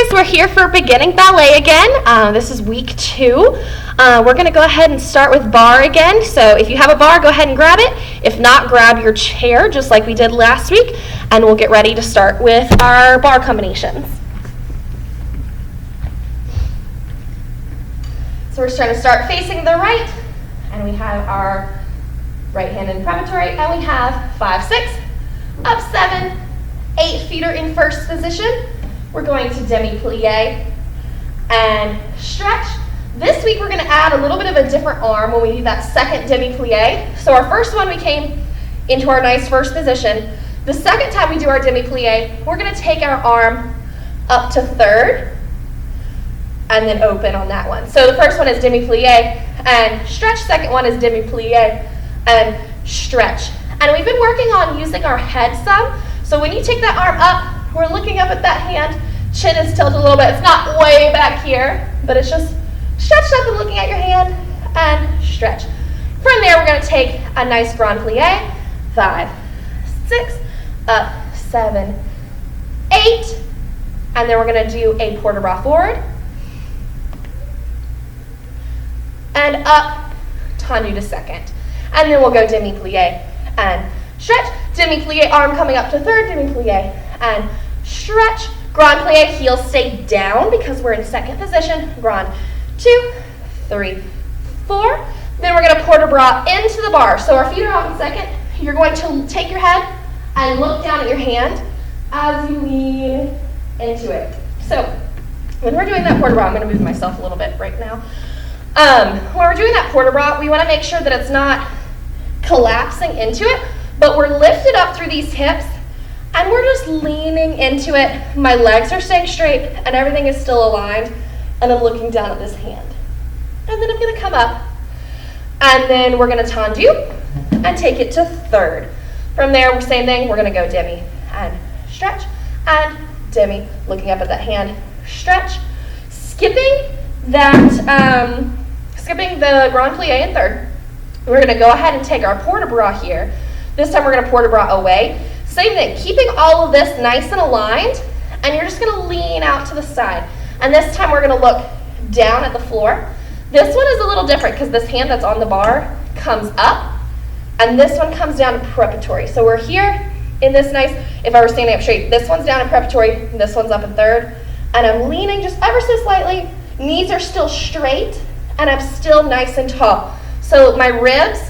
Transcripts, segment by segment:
guys, we're here for beginning ballet again. This is week 2. We're going to go ahead and start with bar again. So if you have a bar, go ahead and grab it. If not, grab your chair just like we did last week, and we'll get ready to start with our bar combinations. So we're just going to start facing the right, and we have our right hand in preparatory, and we have 5, 6, up 7, 8 feet are in first position. We're going to demi-plie and stretch. This week we're going to add a little bit of a different arm when we do that second demi-plie. So our first one we came into our nice first position. The second time we do our demi-plie, we're going to take our arm up to third and then open on that one. So the first one is demi-plie and stretch. Second one is demi-plie and stretch. And we've been working on using our head some. So when you take that arm up, we're looking up at that hand. Chin is tilted a little bit. It's not way back here, but it's just stretched up and looking at your hand and stretch. From there, we're going to take a nice grand plie. 5, 6, up, 7, 8. And then we're going to do a port de bras forward. And up, tendu to second. And then we'll go demi-plie and stretch. Demi-plie, arm coming up to third, demi-plie and stretch. Grand plie, heels stay down because we're in second position. Grand, 2, 3, 4. Then we're going to port de bras into the bar. So our feet are off in second. You're going to take your head and look down at your hand as you lean into it. So when we're doing that port de bras, I'm going to move myself a little bit right now. When we're doing that port de bras, we want to make sure that it's not collapsing into it, but we're lifted up through these hips and we're just leaning into it. My legs are staying straight and everything is still aligned, and I'm looking down at this hand. And then I'm going to come up and then we're going to tendu and take it to third. From there, same thing, we're going to go demi and stretch and demi, looking up at that hand, stretch, skipping the grand plie in third. We're going to go ahead and take our port de bras here. This time we're going to port de bras away. Same thing, keeping all of this nice and aligned, and you're just going to lean out to the side. And this time we're going to look down at the floor. This one is a little different because this hand that's on the bar comes up, and this one comes down in preparatory. So we're here in this nice, if I were standing up straight, this one's down in preparatory, this one's up in third, and I'm leaning just ever so slightly. Knees are still straight, and I'm still nice and tall. So my ribs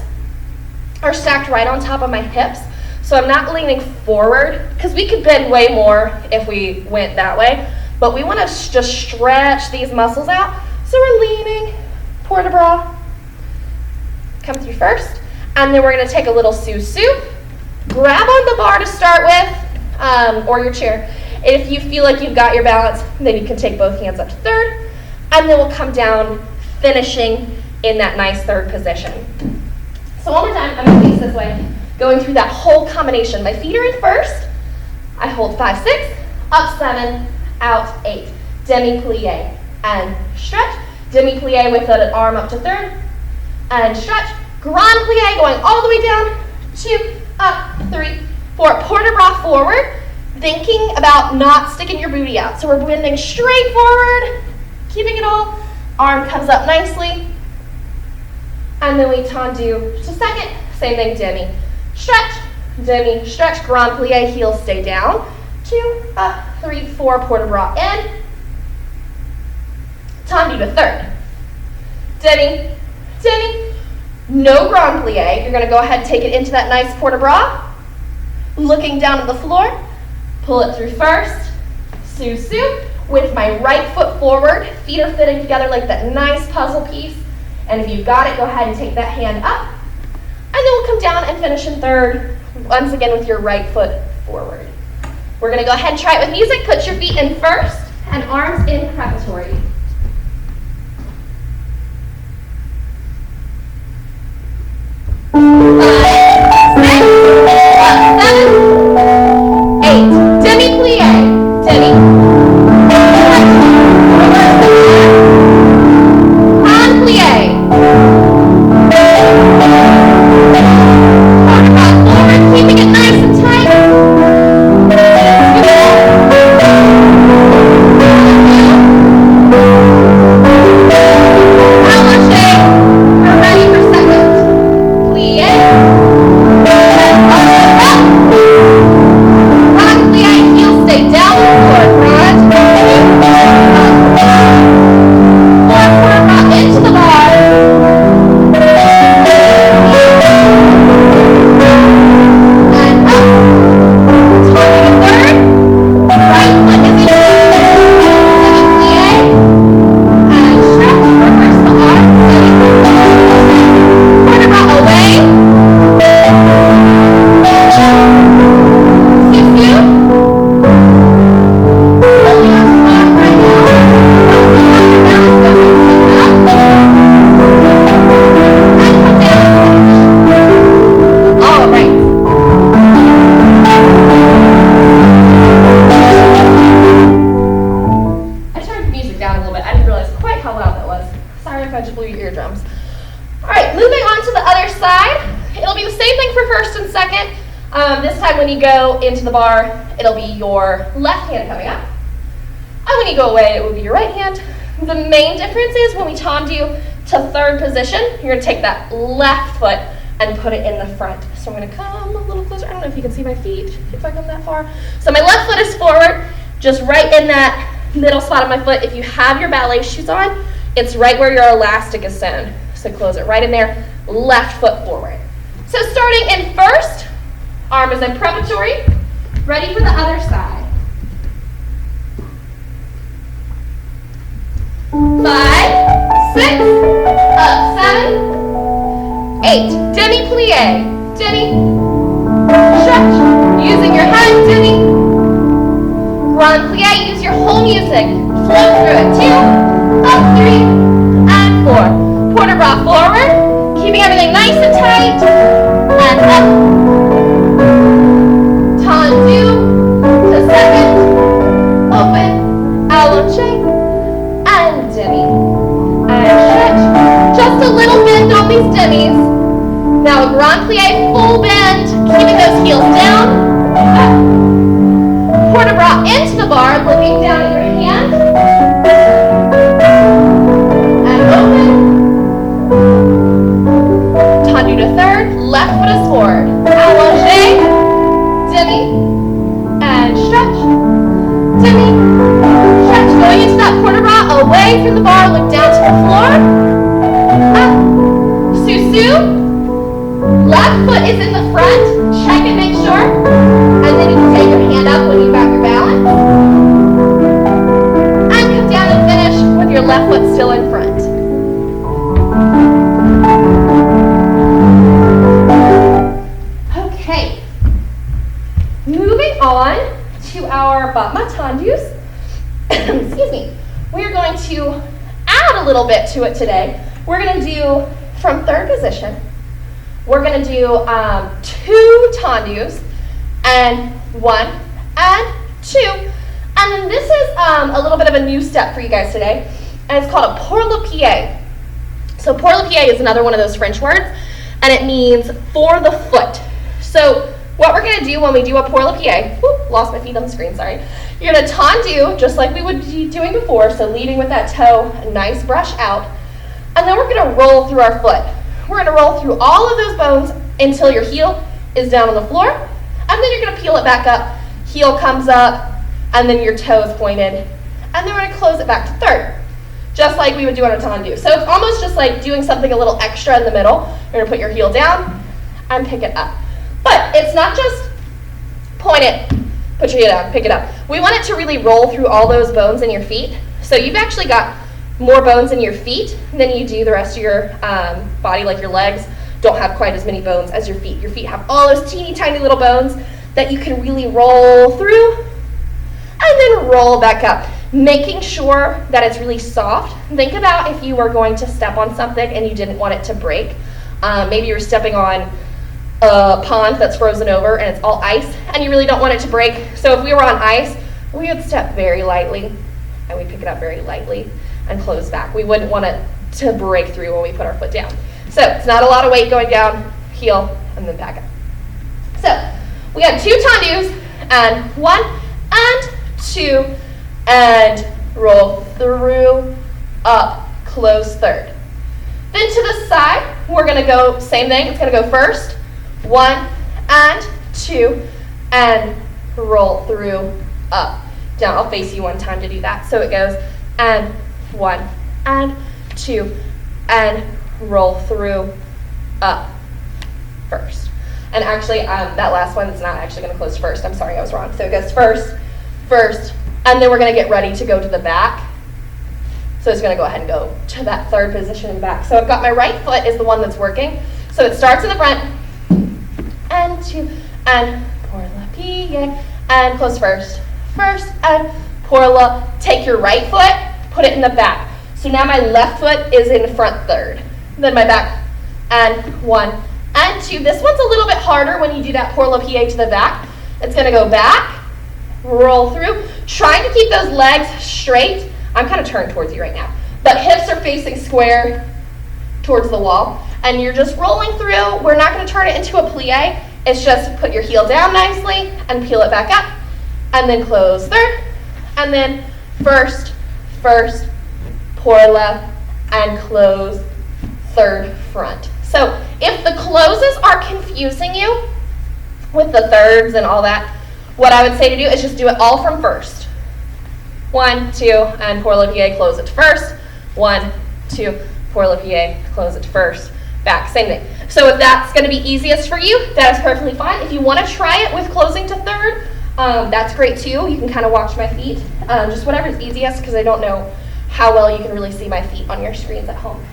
are stacked right on top of my hips, so I'm not leaning forward, because we could bend way more if we went that way, but we want to just stretch these muscles out. So we're leaning, port de bras, come through first, and then we're going to take a little sous-sus, grab on the bar to start with, or your chair. If you feel like you've got your balance, then you can take both hands up to third, and then we'll come down, finishing in that nice third position. So one more time, I'm going to face this way, going through that whole combination. My feet are in first. I hold 5, 6, up 7, out 8. Demi-plie and stretch. Demi-plie with an arm up to third and stretch. Grand plie going all the way down. 2, up, 3, 4. Port de bras forward, thinking about not sticking your booty out. So we're bending straight forward, keeping it all. Arm comes up nicely. And then we tendu to second. Same thing, demi, stretch, demi, stretch, grand plie, heels stay down. 2, up, 3, 4, port de bras in. Tendu to third. Demi, demi, no grand plie. You're going to go ahead and take it into that nice port de bras. Looking down at the floor, pull it through first. Sous-sus with my right foot forward. Feet are fitting together like that nice puzzle piece. And if you've got it, go ahead and take that hand up. And then we'll come down and finish in third, once again with your right foot forward. We're going to go ahead and try it with music. Put your feet in first and arms in preparatory. 5, 6, up, 7, 8. Demi-plie, demi. Grand plie. Forward, keeping it nice and tight. eardrums. All right, moving on to the other side. It'll be the same thing for first and second. This time when you go into the bar, it'll be your left hand coming up. And when you go away, it will be your right hand. The main difference is when we taunt you to third position, you're going to take that left foot and put it in the front. So I'm going to come a little closer. I don't know if you can see my feet, if I come that far. So my left foot is forward, just right in that middle spot of my foot. If you have your ballet shoes on, it's right where your elastic is sewn. So close it right in there, left foot forward. So starting in first, arm is in preparatory, ready for the other side. 5, 6, up, 7, 8. Demi-plie, demi, stretch, using your head, demi, grand plie, use your whole music, flow through it, 2, up, 3, and 4. Port de bras forward, keeping everything nice and tight, and up, tendu, to second, open, allongé, and demi, and stretch, just a little bend on these demis. Now a grand plie, full bend, keeping those heels down, up, port de bras into the bar, looking down at your hand, and open, tendu to third, left foot is forward, allongé, demi, and stretch, demi, stretch, going into that port de bras, away from the bar, look down to the floor, up, sous-sus, left foot is in the front, check and make sure, and then you can take your hand up when you got your balance, and come down and finish with your left foot still in front. Okay, moving on to our battement tendus. Excuse me. We're going to add a little bit to it today. We're going to do from third position. We're going to do 2 tendus and 1 and 2. And then this is a little bit of a new step for you guys today, and it's called a pour le pied. So pour le pied is another one of those French words, and it means for the foot. So what we're going to do when we do a pour le pied, lost my feet on the screen, sorry. You're going to tendu just like we would be doing before, so leading with that toe, a nice brush out, and then we're going to roll through our foot. We're going to roll through all of those bones until your heel is down on the floor, and then you're going to peel it back up, heel comes up, and then your toe is pointed, and then we're going to close it back to third, just like we would do on a tendu. So it's almost just like doing something a little extra in the middle. You're going to put your heel down and pick it up. But it's not just point it, put your heel down, pick it up. We want it to really roll through all those bones in your feet. So you've actually got more bones in your feet than you do the rest of your body, like your legs don't have quite as many bones as your feet. Your feet have all those teeny tiny little bones that you can really roll through and then roll back up, making sure that it's really soft. Think about if you were going to step on something and you didn't want it to break. Maybe you're stepping on a pond that's frozen over and it's all ice and you really don't want it to break. So if we were on ice, we would step very lightly and we pick it up very lightly and close back. We wouldn't want it to break through when we put our foot down. So it's not a lot of weight going down, heel, and then back up. So we have 2 tendus and 1 and 2 and roll through, up, close third. Then to the side, we're going to go same thing. It's going to go first, 1 and 2 and roll through, up, down. I'll face you one time to do that. So it goes and 1 and 2 and roll through, up, first. And actually, that last one is not actually going to close first. I'm sorry, I was wrong. So it goes first, and then we're going to get ready to go to the back. So it's going to go ahead and go to that third position and back. So I've got my right foot is the one that's working. So it starts in the front, and 2, and pour le pied, and close first, and pour le. Take your right foot, put it in the back. So now my left foot is in front third. Then my back, and 1 and 2. This one's a little bit harder when you do that pour le pied to the back. It's going to go back, roll through, trying to keep those legs straight. I'm kind of turned towards you right now, but hips are facing square, towards the wall, and you're just rolling through. We're not going to turn it into a plie. It's just put your heel down nicely and peel it back up, and then close third, and then first, pour left, and close third front. So if the closes are confusing you with the thirds and all that, what I would say to do is just do it all from first. 1, 2, and pour le pied, close it to first. 1, 2, pour le pied, close it to first. Back, same thing. So if that's going to be easiest for you, that is perfectly fine. If you want to try it with closing to third, that's great too. You can kind of watch my feet. Just whatever's easiest, because I don't know how well you can really see my feet on your screens at home.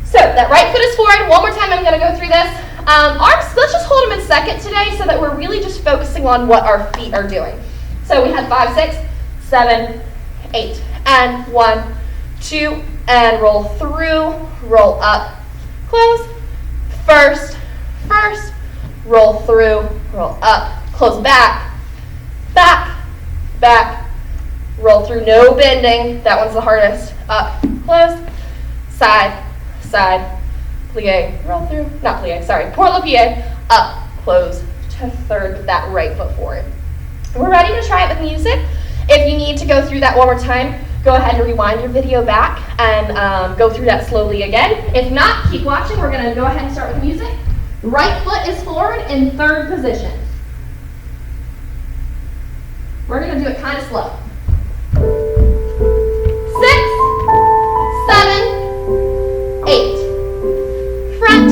So that right foot is forward. One more time, I'm going to go through this. Arms, let's just hold them in second today so that we're really just focusing on what our feet are doing. So we had 5, 6, 7, 8. And 1, 2, and roll through, roll up, close. First, roll through, roll up, close back, roll through, no bending. That one's the hardest. Up, close, side, plie, roll through, not plie, sorry, pour le pied, up, close to third with that right foot forward. We're ready to try it with music. If you need to go through that one more time, go ahead and rewind your video back and go through that slowly again. If not, keep watching. We're going to go ahead and start with music. Right foot is forward in third position. We're going to do it kind of slow. 6, 7, 8. Front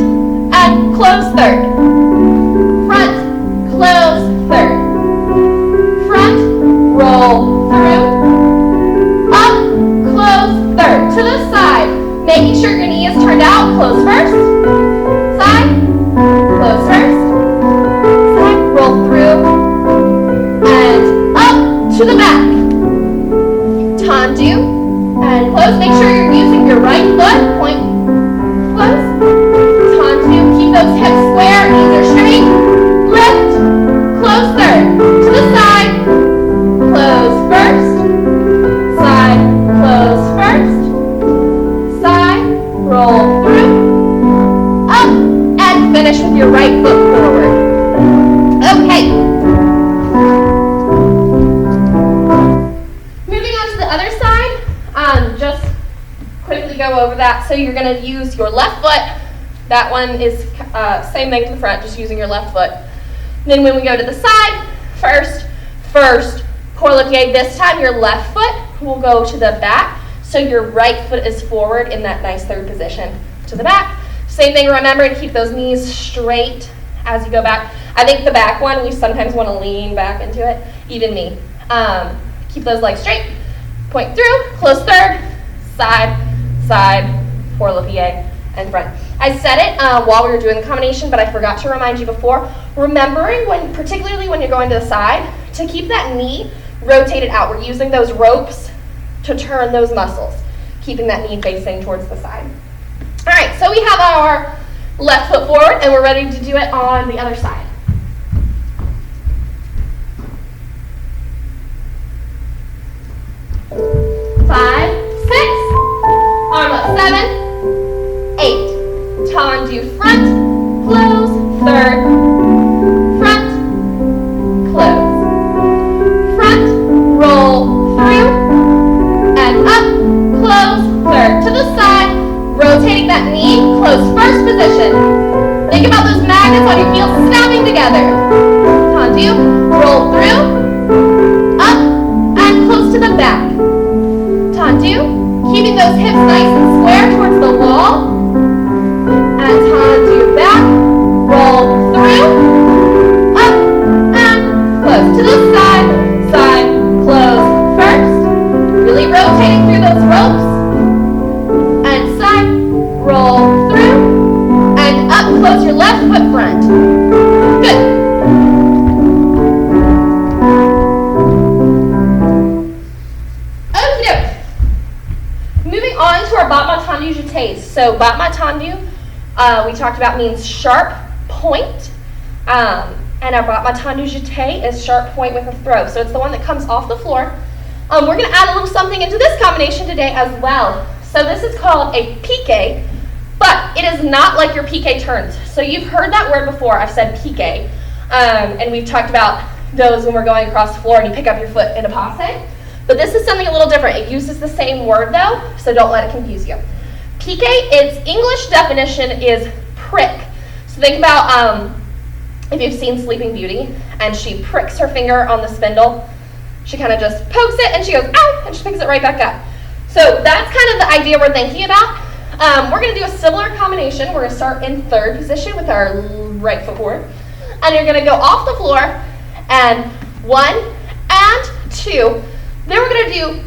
and close third. Front, close third. Front, roll through. Third, to the side, making sure your knee is turned out, close first, side, close first, side, roll through, and up to the back, tendu, and close, make sure you're using your right foot, point, close, tendu, keep those hips square, knees are straight, lift, close third, to the side, close first, close first, side, roll through, up, and finish with your right foot forward. Okay. Moving on to the other side, just quickly go over that. So you're going to use your left foot. That one is same thing to the front, just using your left foot. Then when we go to the side, first, pour le pied. This time your left foot will go to the back, so your right foot is forward in that nice third position to the back. Same thing, remember to keep those knees straight as you go back. I think the back one, we sometimes want to lean back into it, even me. Keep those legs straight, point through, close third, side, pour le pied, and front. I said it while we were doing the combination, but I forgot to remind you before, remembering particularly when you're going to the side, to keep that knee rotated out. We're using those ropes to turn those muscles, keeping that knee facing towards the side. All right, so we have our left foot forward, and we're ready to do it on the other side. Five, 6, arm up, 7, 8. Tendu front, close, third, front, close. Roll through, and up, close, third, to the side, rotating that knee, close first position. Think about those magnets on your heels snapping together. Tendu, roll through, up, and close to the back. Tendu, keeping those hips nice and square towards the wall, and tendu back, roll through, up, and close to the side, close first, really rotating through those ropes, and side, roll through, and up, close your left foot front. Good. Okie doke. Moving on to our battement tendu jetés. So battement tendu, we talked about, means sharp point. And our battement tendu jeté is sharp point with a throw. So it's the one that comes off the floor. We're going to add a little something into this combination today as well. So this is called a piqué But it is not like your piqué turns. So you've heard that word before. I've said piqué. And we've talked about those when we're going across the floor and you pick up your foot in a passe. But this is something a little different. It uses the same word though, so don't let it confuse you. Piqué, its English definition is prick. So think about if you've seen Sleeping Beauty and she pricks her finger on the spindle. She kind of just pokes it and she goes, ow, and she picks it right back up. So that's kind of the idea we're thinking about. We're going to do a similar combination. We're going to start in third position with our right foot forward. And you're going to go off the floor and 1 and 2. Then we're going to do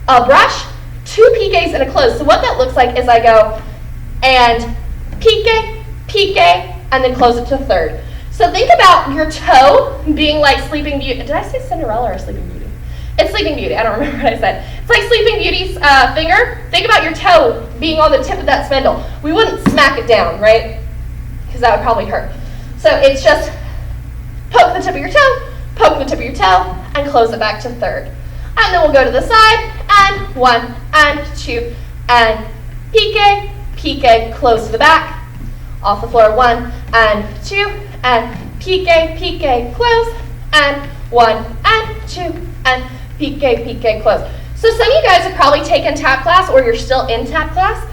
a brush, 2 piqués, and a close. So what that looks like is I go and piqué, piqué, and then close it to third. So think about your toe being like Sleeping Beauty. Did I say Cinderella or Sleeping Beauty? It's Sleeping Beauty. I don't remember what I said. It's like Sleeping Beauty's finger. Think about your toe being on the tip of that spindle. We wouldn't smack it down, right? Because that would probably hurt. So it's just poke the tip of your toe, poke the tip of your toe, and close it back to third. And then we'll go to the side, and 1 and 2, and piqué, piqué, close to the back. Off the floor, 1 and 2, and piqué, piqué, close, and 1 and 2, and piqué, piqué, close. So some of you guys have probably taken tap class or you're still in tap class.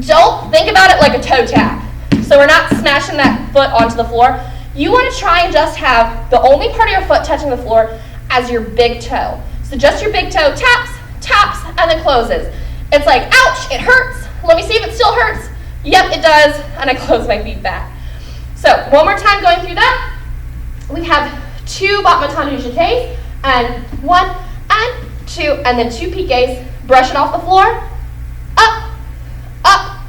Don't think about it like a toe tap. So we're not smashing that foot onto the floor. You want to try and just have the only part of your foot touching the floor as your big toe. So just your big toe taps, taps, and then closes. It's like, ouch, it hurts. Let me see if it still hurts. Yep, it does, and I close my feet back. So one more time going through that. We have 2 battements du jetés, and 1 and 2, and then 2 piqués. Brush it off the floor, up, up,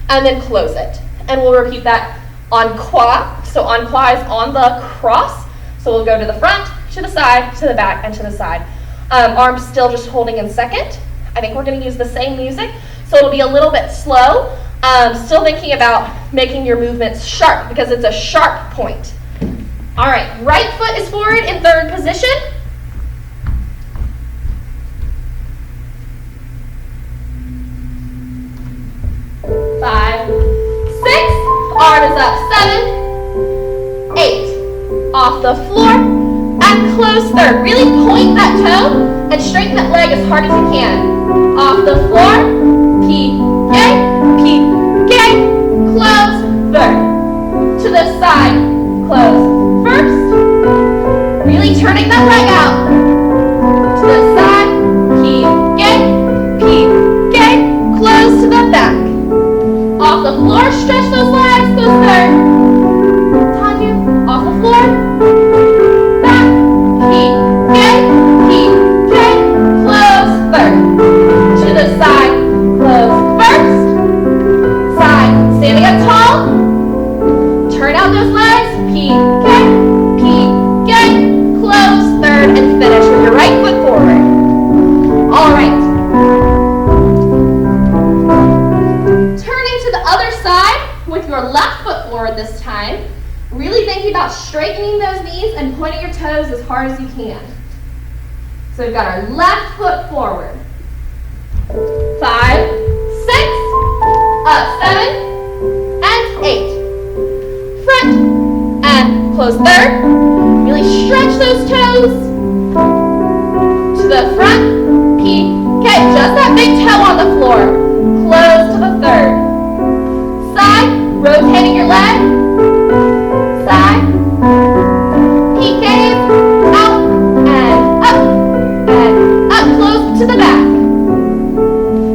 and then close it. And we'll repeat that en croix. So en croix is on the cross. So we'll go to the front, to the side, to the back, and to the side. Arms still just holding in second. I think we're going to use the same music, so it'll be a little bit slow. Still thinking about making your movements sharp because it's a sharp point. All right, right foot is forward in third position. Five, 6, arm is up, 7, 8, off the floor, and close third. Really point that toe and straighten that leg as hard as you can. Off the floor, piqué, close third. To the side, close first. Really turning that leg out. To the side, piqué, close to the back. Off the floor, stretch those legs, goes third. Tanya, off the floor, back, piqué, close third. To the side, close first. Side, standing up tall. Turn out those legs, piqué, close third, and finish with your right foot forward. All right. With your left foot forward this time, really thinking about straightening those knees and pointing your toes as hard as you can. So we've got our left foot forward. 5, 6, up, 7, and 8. Front, and close third. Really stretch those toes. To the front, piqué, just that big toe on the floor. Close to the third. Side, rotating your leg, side, piqués, out, and up, close to the back.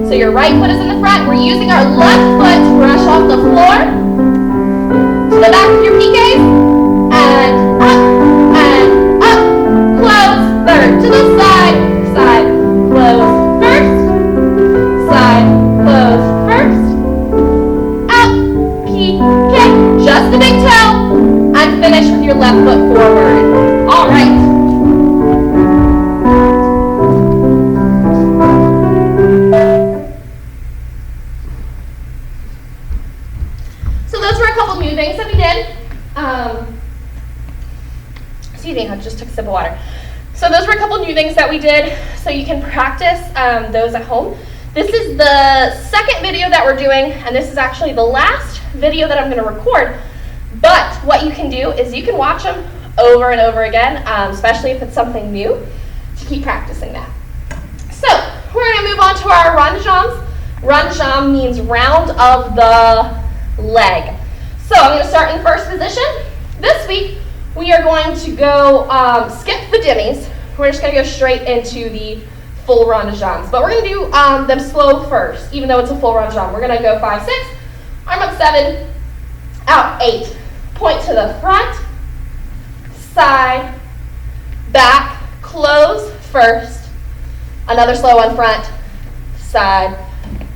So your right foot is in the front. We're using our left foot to brush off the floor, to the back with your piqués, and up, close, third, to the side, side, close, first, side, close, first, just the big toe, and finish with your left foot forward. All right. So those were a couple new things that we did. Excuse me, I just took a sip of water. So those were a couple new things that we did, so you can practice those at home. This is the second video that we're doing, and this is actually the last video that I'm going to record. But what you can do is you can watch them over and over again, especially if it's something new, to keep practicing that. So we're going to move on to our rond de jambes. Rond de jambes means round of the leg. So I'm going to start in first position. This week we are going to go skip the dimmies. We're just going to go straight into the full rond de jambes. But we're going to do them slow first, even though it's a full rond de jambe. We're going to go 5, 6, arm up 7, out 8. Point to the front, side, back, close first. Another slow one, front, side,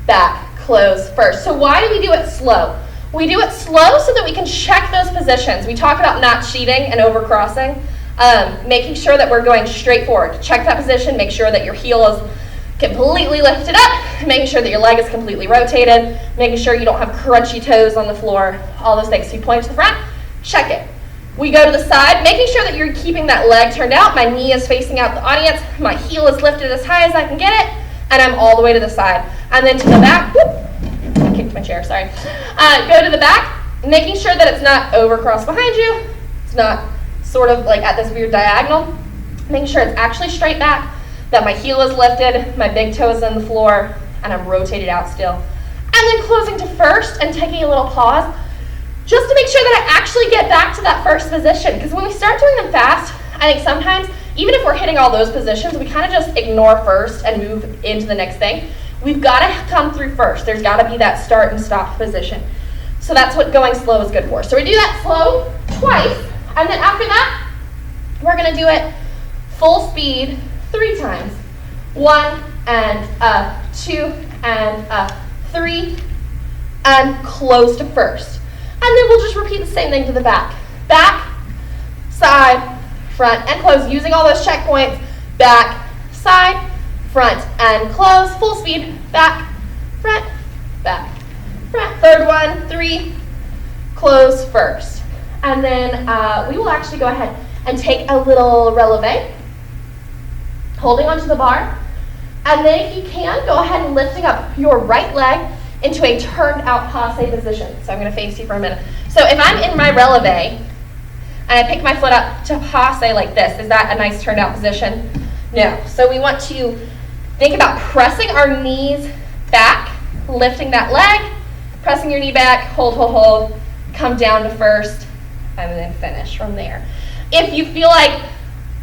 back, close first. So why do we do it slow? We do it slow so that we can check those positions. We talk about not cheating and overcrossing, making sure that we're going straight forward. Check that position, make sure that your heel is completely lifted up, making sure that your leg is completely rotated, making sure you don't have crunchy toes on the floor, all those things. So you point to the front, check it. We go to the side, making sure that you're keeping that leg turned out. My knee is facing out the audience, my heel is lifted as high as I can get it, and I'm all the way to the side. And then to the back, whoop, I kicked my chair, sorry. Go to the back, making sure that it's not overcrossed behind you. It's not sort of like at this weird diagonal. Making sure it's actually straight back, that my heel is lifted, my big toe is on the floor, and I'm rotated out still. And then closing to first and taking a little pause, just to make sure that I actually get back to that first position. Because when we start doing them fast, I think sometimes, even if we're hitting all those positions, we kind of just ignore first and move into the next thing. We've got to come through first. There's got to be that start and stop position. So that's what going slow is good for. So we do that slow twice, and then after that, we're going to do it full speed 3 times. 1 and 2 and 3, and close to first. And then we'll just repeat the same thing to the back. Back, side, front, and close. Using all those checkpoints. Back, side, front, and close. Full speed. Back, front, back, front. Third one, 3, close first. And then we will actually go ahead and take a little releve, holding onto the bar. And then if you can, go ahead and lifting up your right leg into a turned out passe position. So I'm going to face you for a minute. So if I'm in my releve and I pick my foot up to passe like this, is that a nice turned out position? No. So we want to think about pressing our knees back, lifting that leg, pressing your knee back, hold, hold, hold, come down to first, and then finish from there. If you feel like,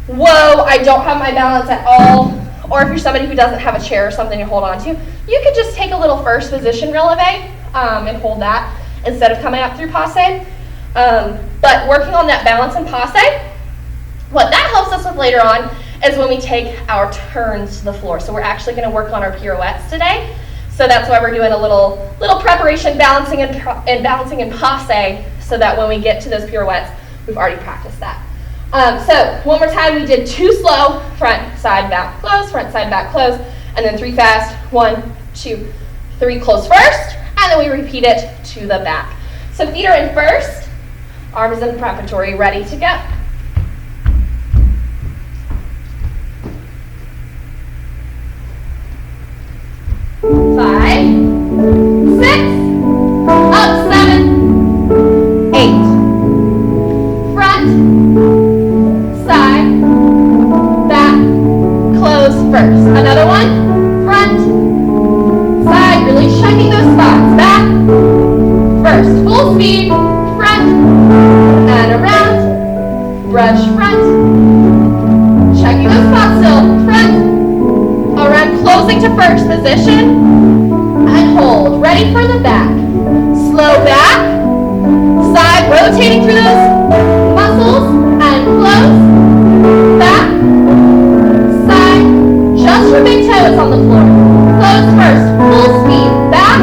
whoa, I don't have my balance at all, or if you're somebody who doesn't have a chair or something to hold on to, you could just take a little first position releve and hold that instead of coming up through passe. But working on that balance in passe, what that helps us with later on is when we take our turns to the floor. So we're actually going to work on our pirouettes today. So that's why we're doing a little preparation, balancing in passe, so that when we get to those pirouettes, we've already practiced that. So one more time, we did 2 slow, front, side, back, close, front, side, back, close, and then 3 fast, 1, 2, 3, close first, and then we repeat it to the back. So feet are in first, arms in preparatory, ready to go. Five, 6, up 7, 8, front, first. Another one, front, side, really checking those spots. Back, first, full speed, front, and around, brush front, checking those spots still, front, around, closing to first position, and hold. Ready for the back. Slow back, side, rotating through those muscles, and close, back, just your big toes on the floor. Close first, full speed. Back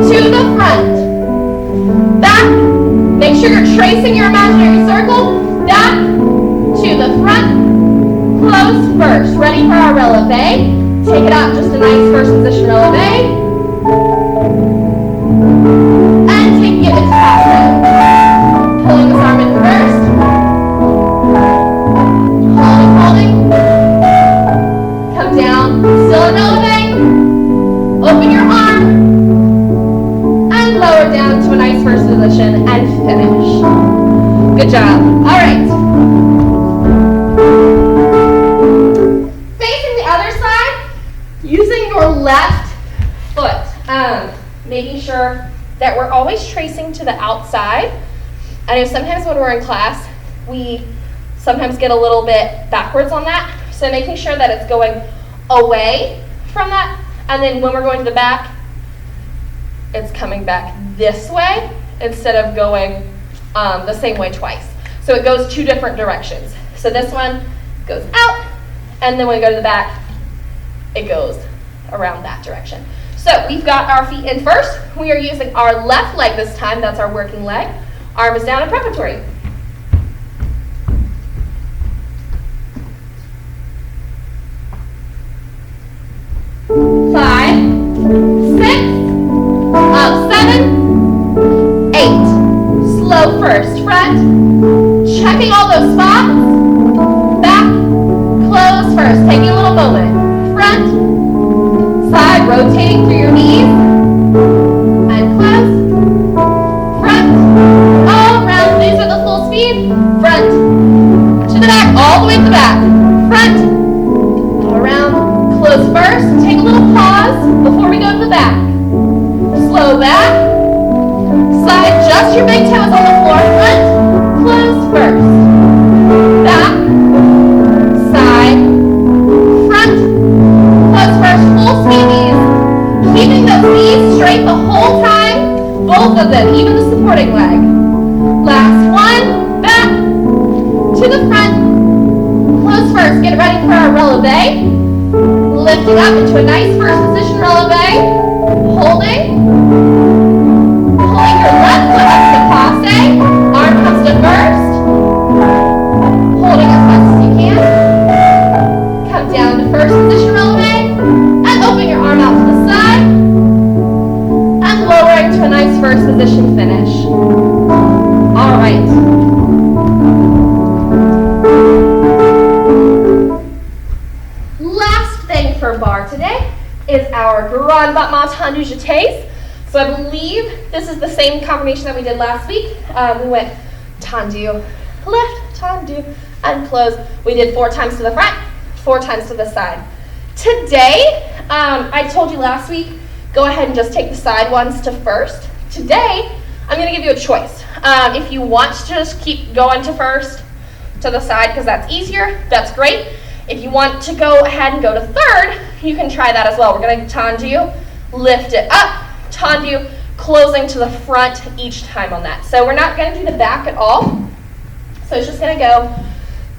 to the front. Back. Make sure you're tracing your imaginary circle. Back to the front. Close first. Ready for our releve. Take it out, just a nice first position releve. And taking it into passe. Pulling this arm in first. Holding. Come down, still in releve. Open your arm and lower down to a nice first position and finish. Good job. All right. Facing the other side, using your left foot, making sure that we're always tracing to the outside. I know sometimes when we're in class, we sometimes get a little bit backwards on that. So making sure that it's going away from that, and then when we're going to the back, it's coming back this way instead of going the same way twice. So it goes two different directions. So this one goes out, and then when we go to the back, it goes around that direction. So we've got our feet in first. We are using our left leg this time. That's our working leg. Arm is down in preparatory. 5, 6, 7, 8. Slow first. Front. Checking all those spots. Back. Close first. Taking a little moment. Front. Side. Rotating through your knees. And close. Front. All around. These are the full speed. Front. To the back. All the way to the back. Front. Around. Close first. Take a little pause before we go to the back. Slow back. Side. Just your big toes on the floor. Front. Close first. Back. Side. Front. Close first. Full speed knees. Keeping those knees straight the whole time. Both of them, even the supporting leg. Last one. Back. To the front. Close first. Get ready for our releve. Lifting up into a nice first position releve. Holding. Pulling your left foot up to passe. Arm comes to first. Holding as much as you can. Come down to first position releve. And open your arm out to the side. And lowering to a nice first position finish. All right. For bar today is our grand battement tendu jetés. So I believe this is the same combination that we did last week. We went tendu, lift, tendu, and close. We did 4 times to the front, 4 times to the side. Today, I told you last week, go ahead and just take the side ones to first. Today, I'm going to give you a choice. If you want to just keep going to first, to the side, because that's easier, that's great. If you want to go ahead and go to third, you can try that as well. We're going to tendu, lift it up, tendu, closing to the front each time on that. So we're not going to do the back at all. So it's just going to go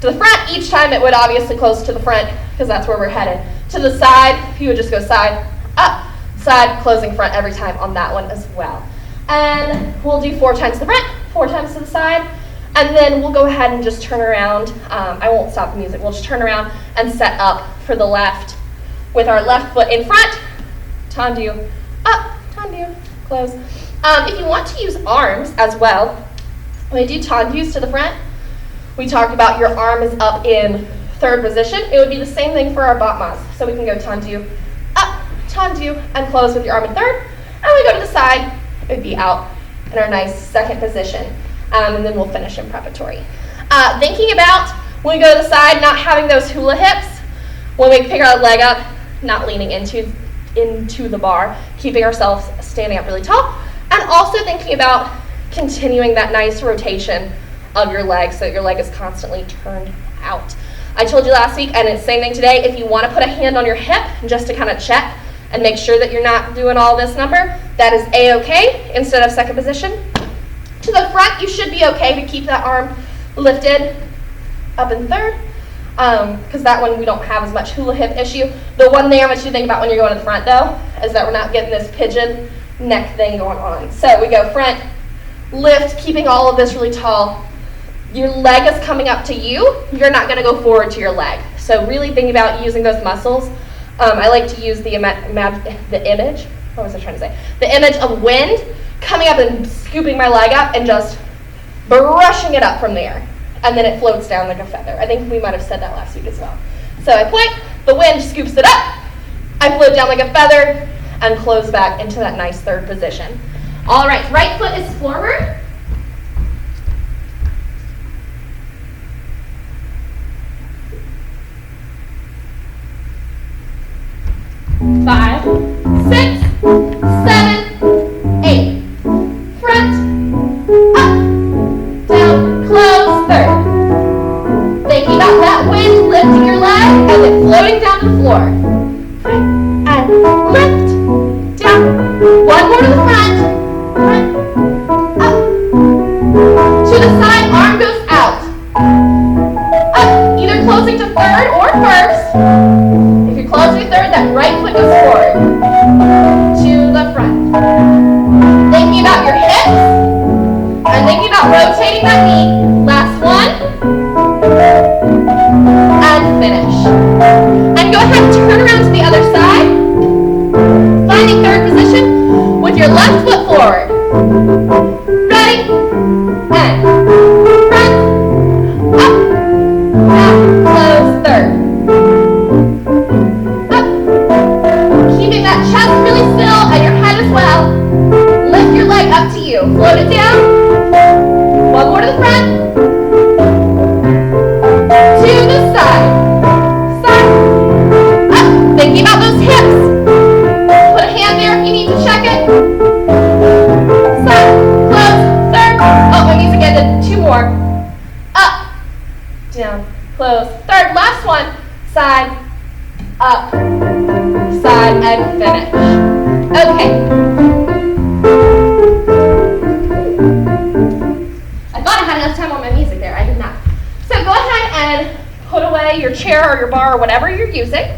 to the front. Each time it would obviously close to the front because that's where we're headed. To the side, you would just go side, up, side, closing front every time on that one as well. And we'll do 4 times to the front, 4 times to the side. And then we'll go ahead and just turn around. I won't stop the music. We'll just turn around and set up for the left with our left foot in front. Tendu, up, tendu, close. If you want to use arms as well, when we do tendus to the front, we talked about your arm is up in third position. It would be the same thing for our battements. So we can go tendu, up, tendu, and close with your arm in third. And we go to the side, it would be out in our nice second position. And then we'll finish in preparatory. Thinking about when we go to the side, not having those hula hips. When we pick our leg up, not leaning into the bar, keeping ourselves standing up really tall. And also thinking about continuing that nice rotation of your leg so that your leg is constantly turned out. I told you last week, and it's the same thing today, if you want to put a hand on your hip just to kind of check and make sure that you're not doing all this number, that is A-okay instead of second position. To the front, you should be okay to keep that arm lifted up in third, because that one we don't have as much hula hip issue. The one thing I want you to think about when you're going to the front, though, is that we're not getting this pigeon neck thing going on. So we go front, lift, keeping all of this really tall. Your leg is coming up to you. You're not going to go forward to your leg. So really think about using those muscles. I like to use the image. What was I trying to say? The image of wind coming up and scooping my leg up and just brushing it up from there. And then it floats down like a feather. I think we might have said that last week as well. So I point, the wind scoops it up, I float down like a feather, and close back into that nice third position. All right, right foot is forward. Five, six, 7, 8. Front, up, down, close, third. Thinking about that wind, lifting your leg, and then floating down to the floor. And lift, down. One more to the front, up. To the side, arm goes out. Up, either closing to third or first. Close your third, that right foot goes forward to the front. Thinking about your hips and thinking about rotating that knee. Last one. And finish. And go ahead and turn around to the other side. Finding third position with your left foot forward. Ready? And front, up, down, close, third. That chest really still and your head as well. Lift your leg up to you. Float it down. One more to the front. To the side. Side. Up. Thinking about those hips. Put a hand there if you need to check it. Side. Close. Third. Oh, my knees again. 2 more. Up. Down. Close. Third. Last one. Side. Up. Side and finish. Okay. I thought I had enough time on my music there. I did not. So go ahead and put away your chair or your bar or whatever you're using.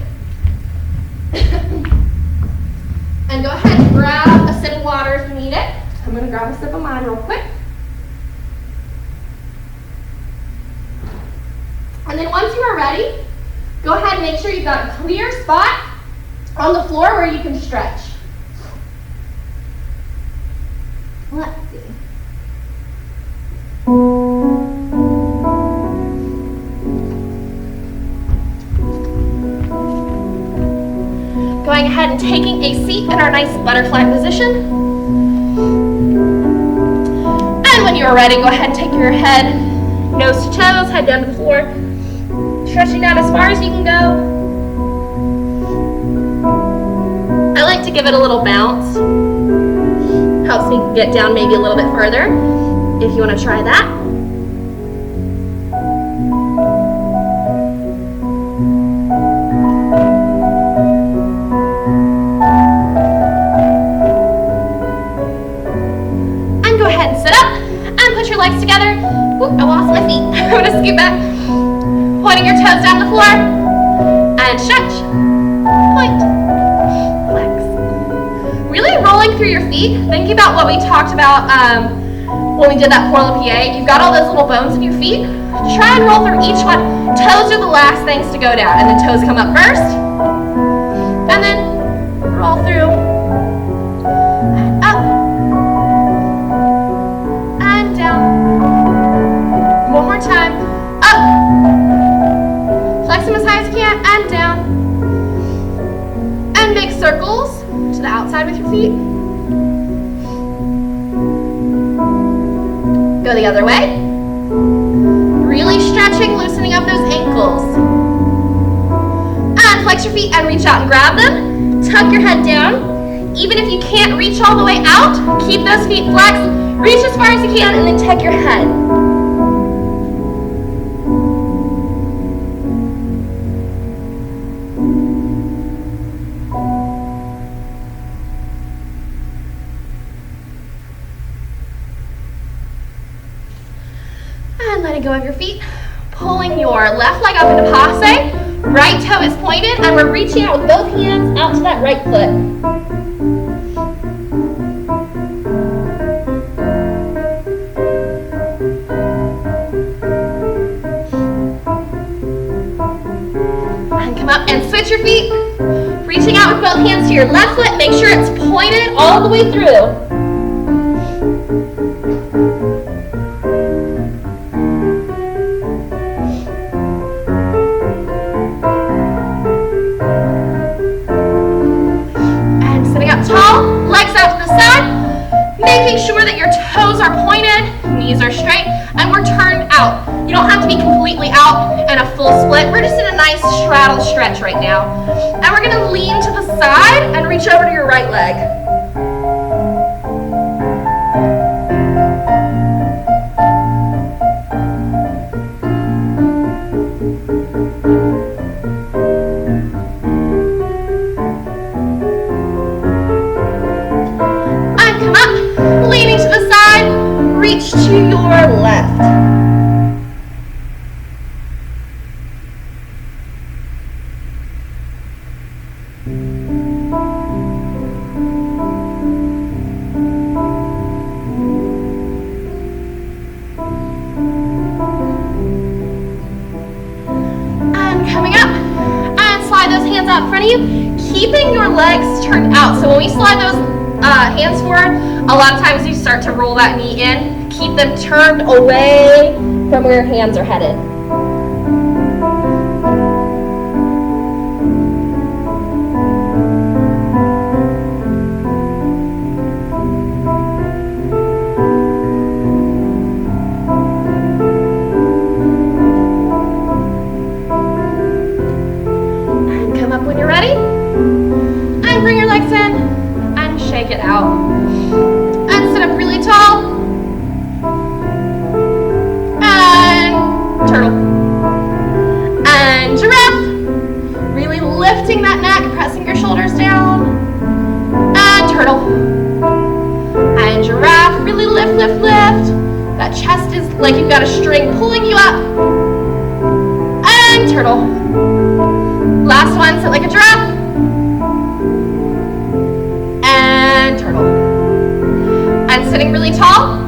And go ahead and grab a sip of water if you need it. I'm going to grab a sip of mine real quick. And then once you are ready, go ahead and make sure you've got a clear spot on the floor where you can stretch. Let's see. Going ahead and taking a seat in our nice butterfly position. And when you are ready, go ahead and take your head, nose to toes, head down to the floor. Stretching down as far as you can go. I like to give it a little bounce. Helps me get down maybe a little bit further if you want to try that. And go ahead and sit up and put your legs together. Oop, I lost my feet. I'm going to scoot back. Pointing your toes down the floor. And stretch. Point. Really rolling through your feet. Thinking about what we talked about when we did that pour-le-pied. You've got all those little bones in your feet. Try and roll through each one. Toes are the last things to go down. And then toes come up first. And then roll through. And up. And down. One more time. Up. Flex them as high as you can. And down. And make circles to the outside with your feet. Go the other way. Really stretching, loosening up those ankles. And flex your feet and reach out and grab them. Tuck your head down. Even if you can't reach all the way out, keep those feet flexed. Reach as far as you can and then tuck your head. Letting go of your feet, pulling your left leg up into passe, right toe is pointed, and we're reaching out with both hands out to that right foot. And come up and switch your feet, reaching out with both hands to your left foot, make sure it's pointed all the way through. sure that your toes are pointed, knees are straight, and we're turned out. You don't have to be completely out and a full split. We're just in a nice straddle stretch right now. And we're gonna lean to the side and reach over to your right leg. Leaning to the side, reach to your left. And coming up, and slide those hands out in front of you, keeping your legs turned out. So when we slide those hands forward, a lot of times you start to roll that knee in. Keep them turned away from where your hands are headed. And come up when you're ready. And bring your legs in. Shake it out. And sit up really tall. And turtle. And giraffe. Really lifting that neck, pressing your shoulders down. And turtle. And giraffe. Really lift, lift, lift. That chest is like you've got a string pulling you up. And turtle. Last one, sit like a giraffe. And turtle. And sitting really tall,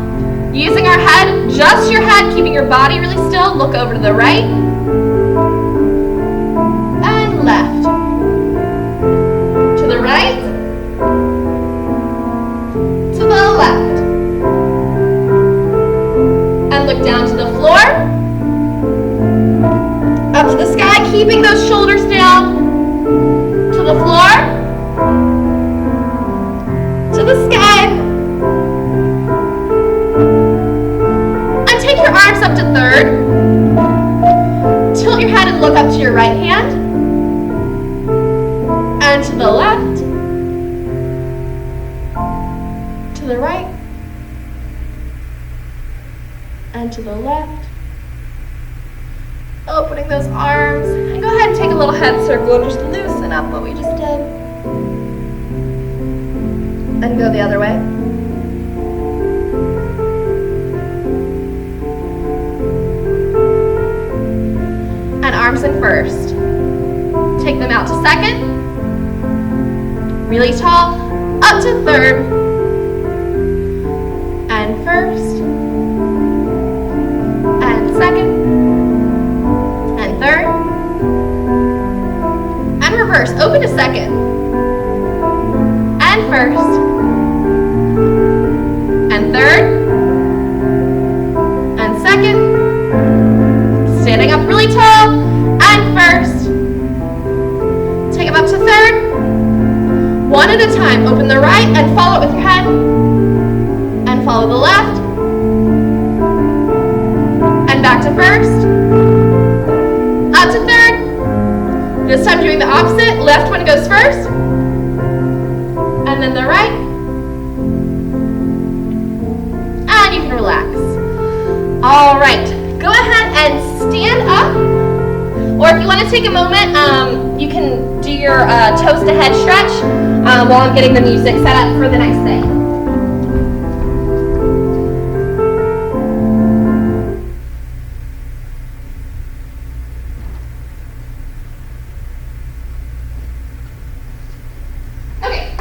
using our head, just your head, keeping your body really still. Look over to the right and left. To the right, to the left. And look down to the floor, up to the sky, keeping those shoulders down. To the floor, to the sky, and take your arms up to third. Tilt your head and look up to your right hand, and to the left, to the right, and to the left. Opening those arms, and go ahead and take a little head circle and just loosen up what we just did. And go the other way. And arms in first. Take them out to second. Really tall. Up to third. And first. And second. And third. And reverse. Open to second. And first. And third, and second, standing up really tall, and first, take them up to third, one at a time. Open the right and follow it with your head, and follow the left, and back to first, up to third. This time doing the opposite, left one goes first, and then the right. You can relax. All right, go ahead and stand up, or if you want to take a moment, you can do your toes to head stretch while I'm getting the music set up for the next thing. Okay.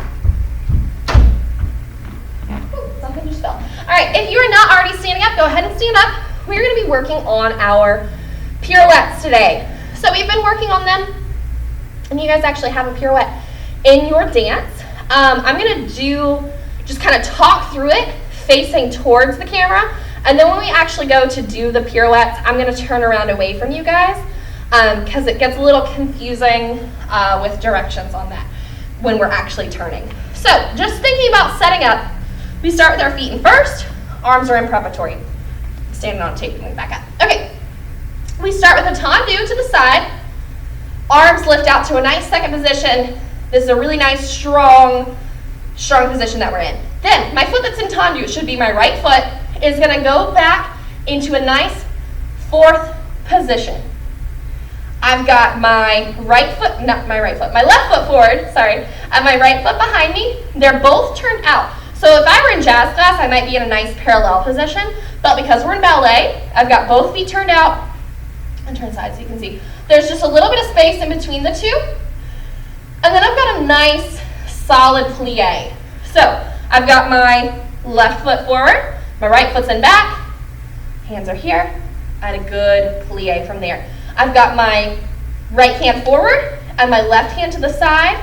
Ooh, something just fell. All right, if you are not already standing up, go ahead and stand up. We're going to be working on our pirouettes today. So we've been working on them, and you guys actually have a pirouette in your dance. I'm going to just kind of talk through it facing towards the camera, and then when we actually go to do the pirouettes, I'm going to turn around away from you guys because it gets a little confusing with directions on that when we're actually turning. So just thinking about setting up, We start with our feet in first, arms are in preparatory. Standing on tape, moving back up. Okay, we start with a tendu to the side, arms lift out to a nice second position. This is a really nice, strong position that we're in. Then, my foot that's in tendu, it should be my right foot, is gonna go back into a nice fourth position. I've got my left foot forward, sorry, and my right foot behind me. They're both turned out. So if I were in jazz class, I might be in a nice parallel position, but because we're in ballet, I've got both feet turned out, and turn side so you can see. There's just a little bit of space in between the two, and then I've got a nice, solid plie. So I've got my left foot forward, my right foot's in back, hands are here, and a good plie from there. I've got my right hand forward and my left hand to the side.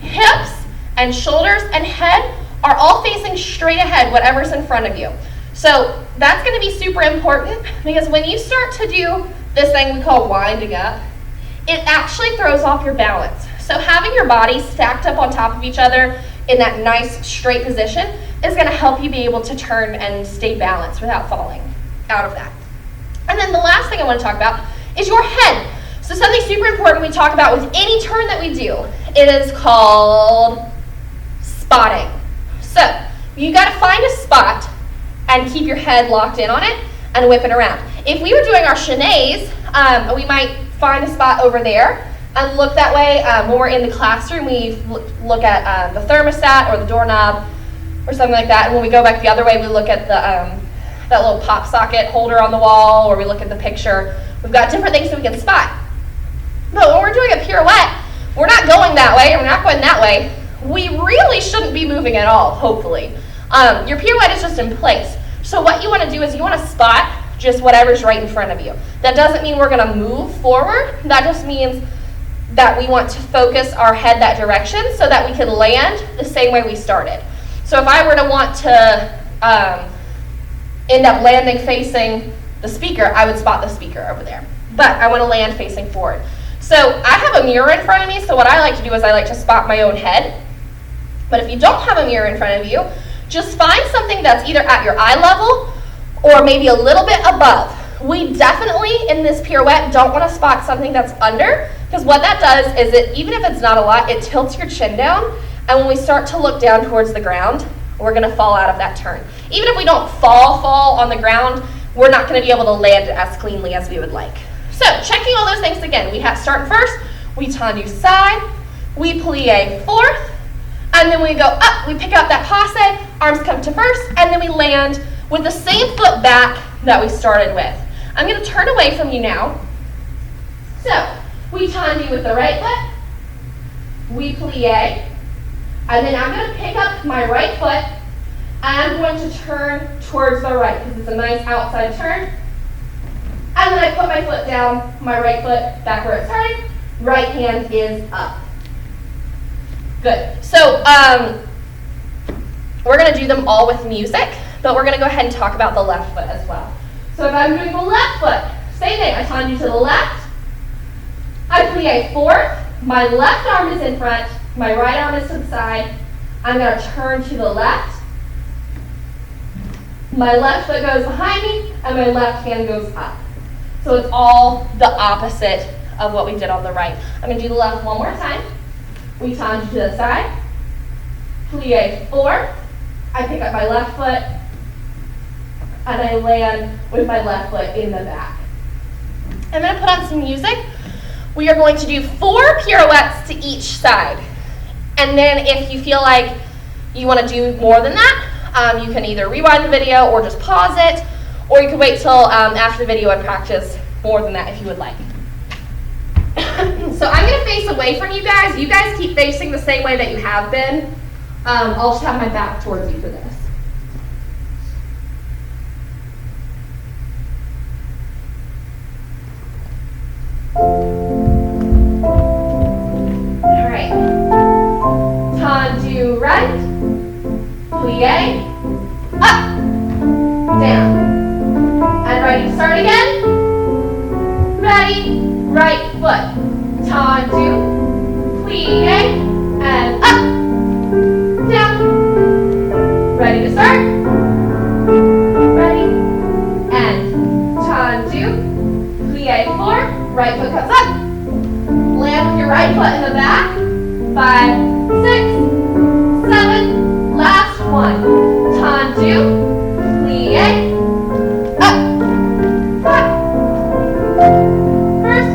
Hips and shoulders and head are all facing straight ahead, whatever's in front of you. So that's going to be super important because when you start to do this thing we call winding up, it actually throws off your balance. So having your body stacked up on top of each other in that nice straight position is going to help you be able to turn and stay balanced without falling out of that. And then the last thing I want to talk about is your head. So something super important we talk about with any turn that we do, it is called spotting. So you got to find a spot and keep your head locked in on it and whip it around. If we were doing our chenets, we might find a spot over there and look that way. When we're in the classroom, we look at the thermostat or the doorknob or something like that. And when we go back the other way, we look at the that little pop socket holder on the wall, or we look at the picture. We've got different things that we can spot. But when we're doing a pirouette, we're not going that way, and we're not going that way. We really shouldn't be moving at all, hopefully. Your pirouette is just in place. So what you want to do is you want to spot just whatever's right in front of you. That doesn't mean we're going to move forward. That just means that we want to focus our head that direction so that we can land the same way we started. So if I were to want to end up landing facing the speaker, I would spot the speaker over there. But I want to land facing forward. So I have a mirror in front of me, so what I like to do is I like to spot my own head. But if you don't have a mirror in front of you, just find something that's either at your eye level or maybe a little bit above. We definitely, in this pirouette, don't want to spot something that's under, because what that does is, even if it's not a lot, it tilts your chin down, and when we start to look down towards the ground, we're going to fall out of that turn. Even if we don't fall on the ground, we're not going to be able to land it as cleanly as we would like. So, checking all those things again, we have start first, we tendu side, we plie fourth, and then we go up, we pick up that passe, arms come to first, and then we land with the same foot back that we started with. I'm going to turn away from you now. So, we tendu with the right foot, we plie, and then I'm going to pick up my right foot, and I'm going to turn towards the right, because it's a nice outside turn. And then I put my foot down, my right foot back where it started, right hand is up. Good. So we're going to do them all with music, but we're going to go ahead and talk about the left foot as well. So if I'm doing the left foot, same thing. I tendu to the left, I plie fourth, my left arm is in front, my right arm is to the side, I'm going to turn to the left, my left foot goes behind me, and my left hand goes up. So it's all the opposite of what we did on the right. I'm going to do the left one more time. We tendu to the side, plie fourth, I pick up my left foot, and I land with my left foot in the back. I'm going to put on some music. We are going to do 4 pirouettes to each side. And then if you feel like you want to do more than that, you can either rewind the video or just pause it, or you can wait till after the video and practice more than that if you would like. So I'm going to face away from you guys. You guys keep facing the same way that you have been. I'll just have my back towards you for this. All right. Tendu right, plie, up, down. And ready to start again? Ready, right foot. Tendu, plie, and up, down. Ready to 5, 6, 7, last one. Tendu, plie, up, back, first,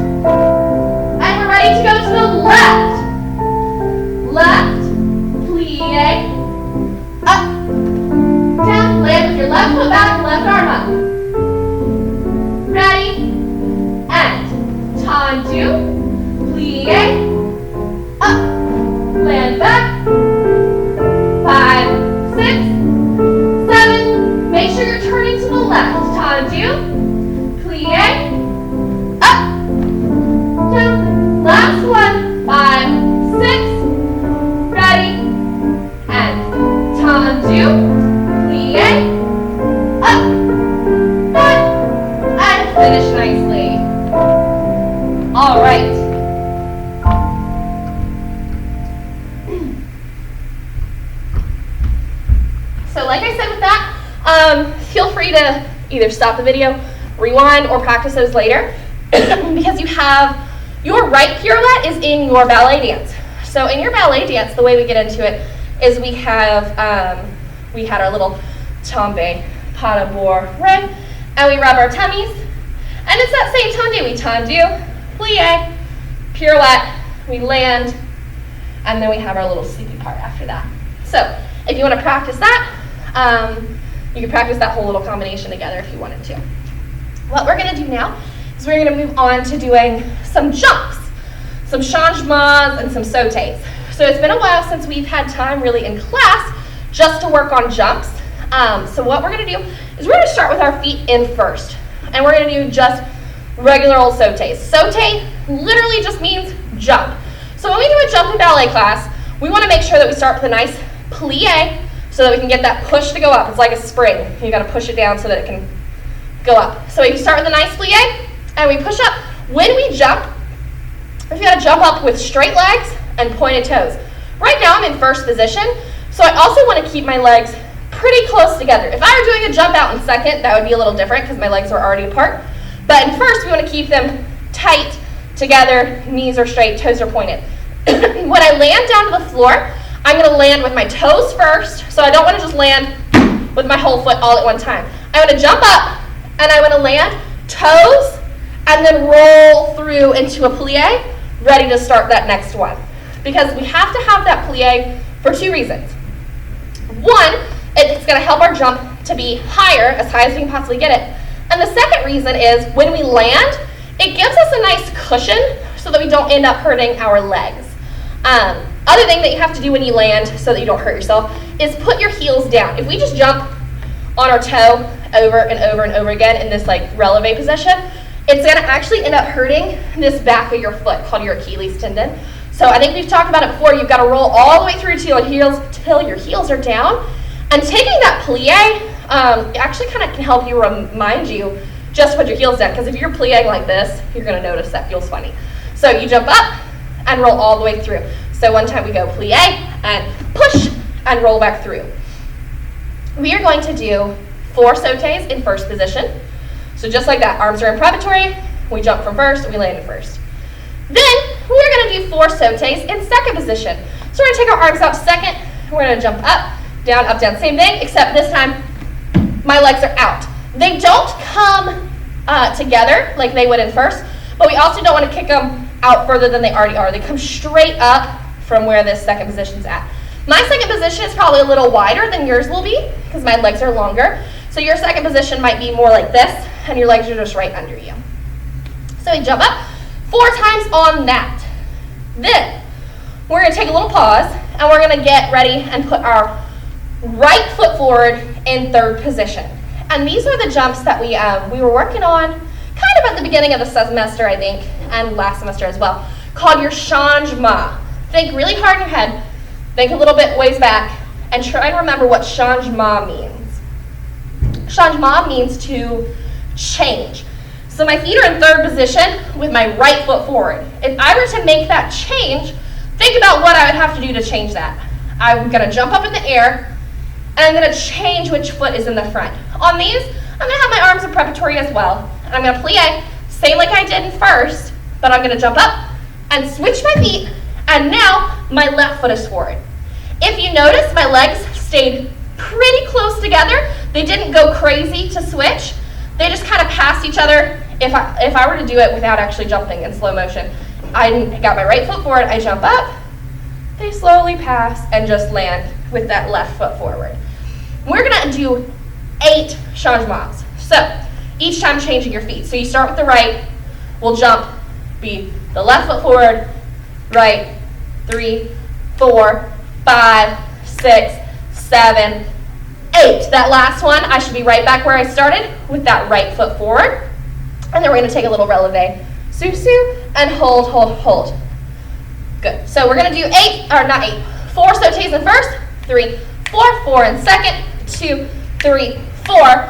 and we're ready to go to the left. Left, plie, up, down, land with your left foot back, left arm up. Ready, and tendu, plie, up, land back, 5, 6, 7, make sure you're turning to the left, tendu, plie, up, down, last one, 5, 6, ready, and tendu, plie, up, back, and finish nicely. All right. So like I said with that, feel free to either stop the video, rewind, or practice those later because you have your right pirouette is in your ballet dance. So in your ballet dance, the way we get into it is we had our little tombe, pas de bourre, ring, and we rub our tummies, and it's that same tendu. We tendu, plie, pirouette, we land, and then we have our little sleepy part after that. So if you want to practice that, you can practice that whole little combination together if you wanted to. What we're going to do now is we're going to move on to doing some jumps, some changements, and some sautés. So it's been a while since we've had time really in class just to work on jumps. So what we're going to do is we're going to start with our feet in first, and we're going to do just regular old sautés. Sauté literally just means jump. So when we do a jump in ballet class, we want to make sure that we start with a nice plie so that we can get that push to go up. It's like a spring. You got to push it down so that it can go up. So if you start with a nice plie and we push up, when we jump, you got to jump up with straight legs and pointed toes. Right now I'm in first position, so I also want to keep my legs pretty close together. If I were doing a jump out in second, that would be a little different because my legs are already apart. But in first, we want to keep them tight together, knees are straight, toes are pointed. When I land down to the floor, I'm going to land with my toes first, so I don't want to just land with my whole foot all at one time. I want to jump up, and I want to land toes, and then roll through into a plie, ready to start that next one. Because we have to have that plie for two reasons. One, it's going to help our jump to be higher, as high as we can possibly get it. And the second reason is when we land, it gives us a nice cushion so that we don't end up hurting our legs. Other thing that you have to do when you land so that you don't hurt yourself is put your heels down. If we just jump on our toe over and over and over again in this like releve position, it's going to actually end up hurting this back of your foot called your Achilles tendon. So I think we've talked about it before. You've got to roll all the way through till your heels are down. And taking that plie actually kind of can help you remind you just put your heels down. Because if you're plieing like this, you're going to notice that feels funny. So you jump up and roll all the way through. So one time we go plie and push and roll back through. We are going to do 4 sautés in first position. So just like that, arms are in preparatory, we jump from first, we land in first. Then we're going to do 4 sautés in second position. So we're going to take our arms out second, we're going to jump up, down, same thing, except this time my legs are out. They don't come together like they would in first, but we also don't want to kick them out further than they already are. They come straight up from where this second position's at. My second position is probably a little wider than yours will be because my legs are longer. So your second position might be more like this and your legs are just right under you. So we jump up 4 times on that. Then we're going to take a little pause and we're going to get ready and put our right foot forward in third position. And these are the jumps that we were working on kind of at the beginning of the semester, I think, and last semester as well, called your changement. Think really hard in your head, think a little bit ways back, and try and remember what changement means. Changement means to change. So my feet are in third position with my right foot forward. If I were to make that change, think about what I would have to do to change that. I'm going to jump up in the air, and I'm going to change which foot is in the front. On these, I'm going to have my arms in preparatory as well. And I'm going to plie, same like I did in first, but I'm going to jump up and switch my feet And now my left foot is forward. If you notice, my legs stayed pretty close together. They didn't go crazy to switch. They just kind of passed each other. If I were to do it without actually jumping in slow motion, I got my right foot forward, I jump up, they slowly pass and just land with that left foot forward. We're gonna do 8 changements. So each time changing your feet. So you start with the right, we'll jump, be the left foot forward, right, 3, 4, 5, 6, 7, 8. That last one, I should be right back where I started with that right foot forward. And then we're gonna take a little releve, sous-sus, and hold, hold, hold. Good. So we're gonna do 4 sautés in first, 3, 4, 4 in second, 2, 3, 4.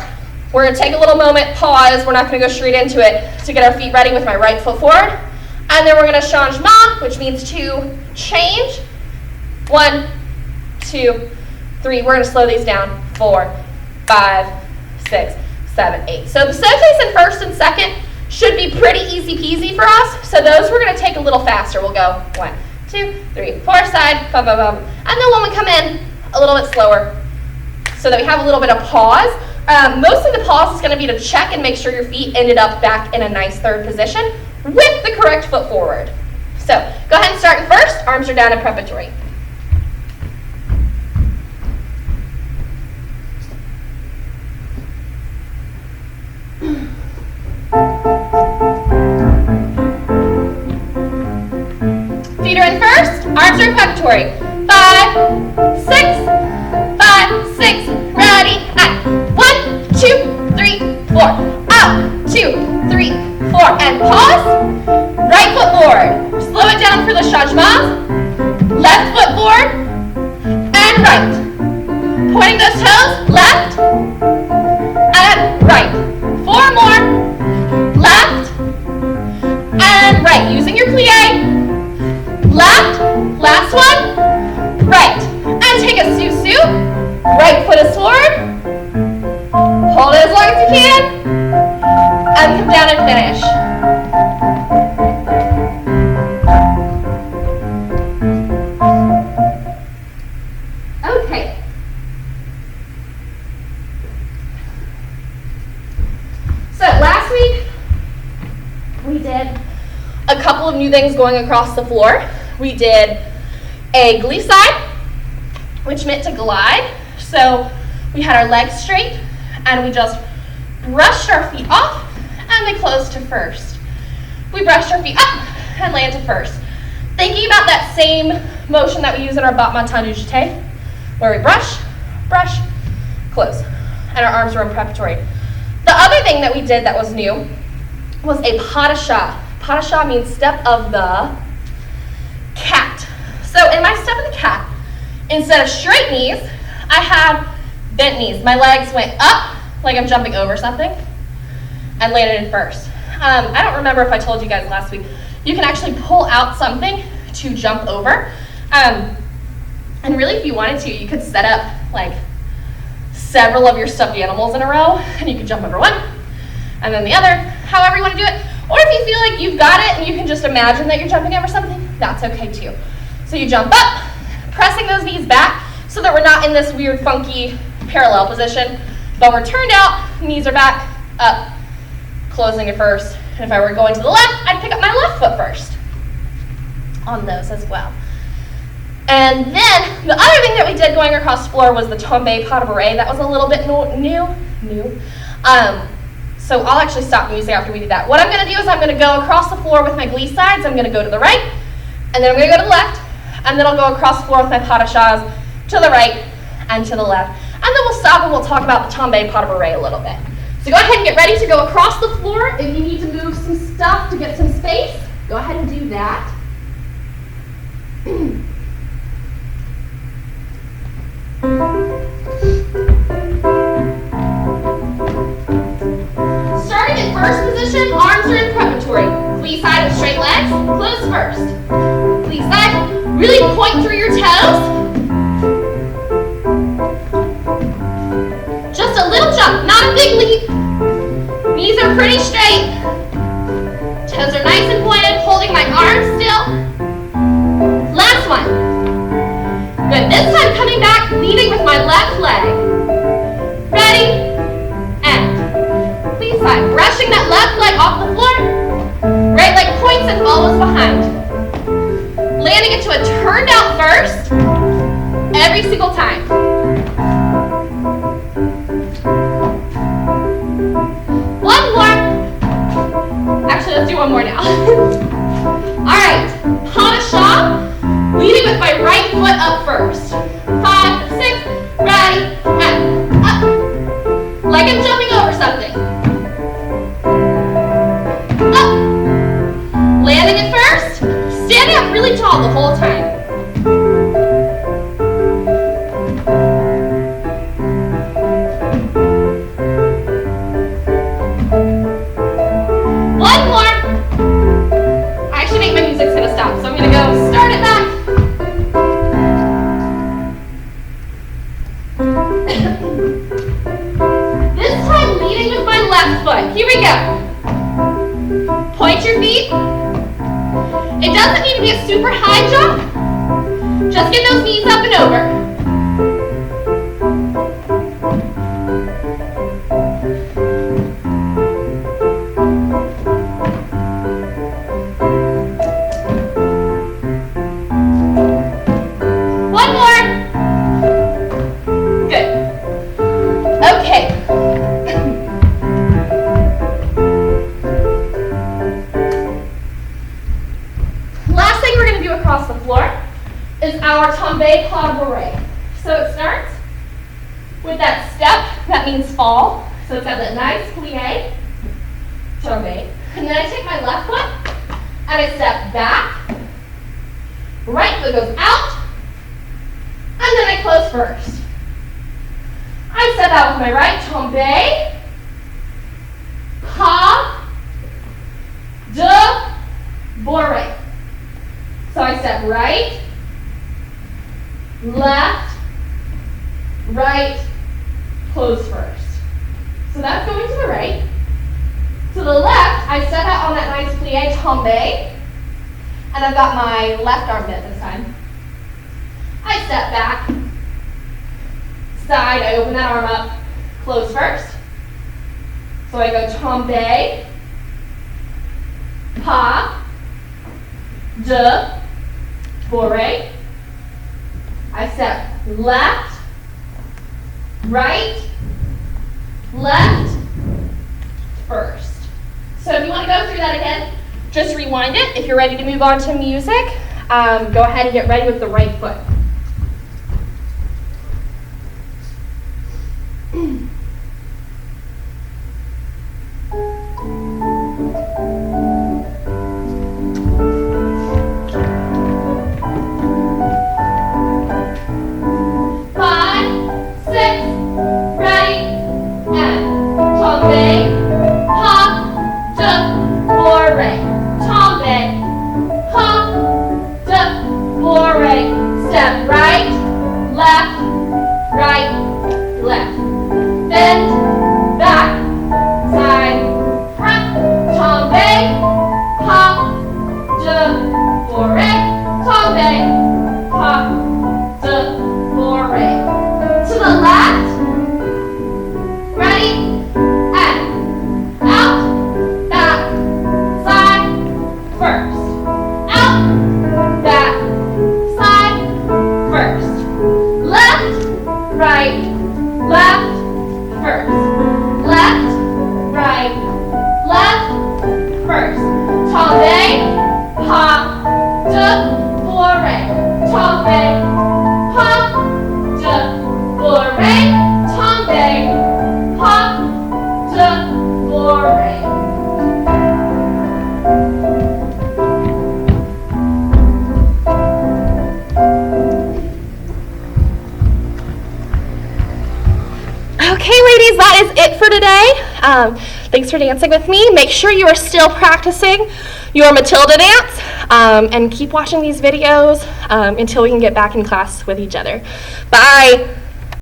We're gonna take a little moment, pause. We're not gonna go straight into it to get our feet ready with my right foot forward. And then we're gonna changement, which means to change. 1, 2, 3. We're gonna slow these down. 4, 5, 6, 7, 8. So the sautés in first and second should be pretty easy peasy for us. So those we're gonna take a little faster. We'll go 1, 2, 3, 4 side, bum, bum, bum. And then when we come in, a little bit slower so that we have a little bit of pause. Most of the pause is gonna be to check and make sure your feet ended up back in a nice third position with the correct foot forward. So go ahead and start in first. Arms are down in preparatory. Feet are in first, arms are in preparatory. 5, 6, 5, 6, ready, and 1, 2, 3, 4. Out, 2, 3, 4, and pause. Right foot forward. Slow it down for the changement. Left foot forward, and right. Pointing those toes, left, and right. 4 more, left, and right. Using your plie. Left, last one, right. And take a sous-sus. Right foot is forward. Hold it as long as you can. And come down and finish. Okay. So last week, we did a couple of new things going across the floor. We did a glissade, which meant to glide. So we had our legs straight and we just brushed our feet off and they closed to first. We brushed our feet up and landed to first. Thinking about that same motion that we use in our battement du jeté, where we brush, brush, close, and our arms were in preparatory. The other thing that we did that was new was a pas de chat. Pas de chat means step of the cat. So in my step of the cat, instead of straight knees, I had bent knees. My legs went up like I'm jumping over something and landed in first. I don't remember if I told you guys last week, you can actually pull out something to jump over. And really if you wanted to, you could set up like several of your stuffed animals in a row and you could jump over one and then the other, however you want to do it. Or if you feel like you've got it and you can just imagine that you're jumping over something, that's okay too. So you jump up, pressing those knees back so that we're not in this weird funky parallel position, but we're turned out, knees are back, up, closing it first. And if I were going to the left, I'd pick up my left foot first on those as well. And then the other thing that we did going across the floor was the tombe pas de bourrée. That was a little bit new. So I'll actually stop music after we do that. What I'm going to do is I'm going to go across the floor with my glissades. I'm going to go to the right, and then I'm going to go to the left, and then I'll go across the floor with my pas de chats to the right and to the left. And then we'll stop and we'll talk about the tombe pas de bourrée a little bit. So go ahead and get ready to go across the floor. If you need to move some stuff to get some space, go ahead and do that. Starting in first position, arms are in preparatory. Glissade with straight legs, close first. Glissade, really point through your toes. Just a little jump, not a big leap. Knees are pretty straight. Toes are nice and pointed, holding my arms still. doing a super high jump, just get those knees up and over. One more. Good. Okay. Last thing we're going to do across the floor is our tombe pas bourrée. So it starts with that step, that means fall. So it's got that nice plie, tombe. And then I take my left foot and I step back. Right foot goes out. And then I close first. I step out with my right, tombe, pas de bourrée. So I step right, left, right, close first. So that's going to the right. To the left, I step out on that nice plie tombe, and I've got my left arm bent this time. I step back, side, I open that arm up, close first. So I go tombe, pas de bourrée. I step left, right, left, first. So if you want to go through that again, just rewind it. If you're ready to move on to music, go ahead and get ready with the right foot. Thanks for dancing with me. Make sure you are still practicing your Matilda dance and keep watching these videos until we can get back in class with each other. Bye.